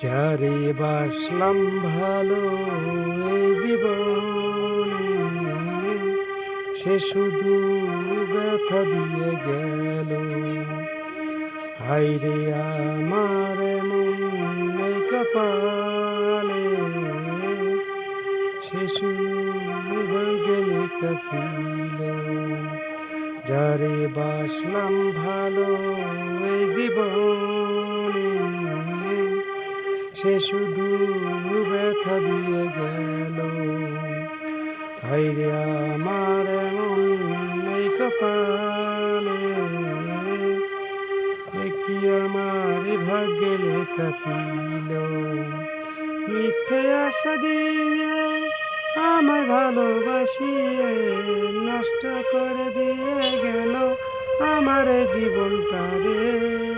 যারে বাসলাম ভালো এই জীবনে, সে শুধু ব্যথা দিয়ে গেল। হায়রে আমার এমন এই কপালে, সে শুধু ভাগ্যে লেখা ছিল। যারে বাসলাম ভালো এই জীবনে, সে শুধু ব্যথা দিয়ে গেল। হায়রে আমার এমন এই কপালে, এ কি আমার ভাগ্যে লেখা ছিল। মিথ্যে আশা দিয়ে আমায় ভালোবাসিয়ে নষ্ট করে দিয়ে গেল আমার জীবনটা রে।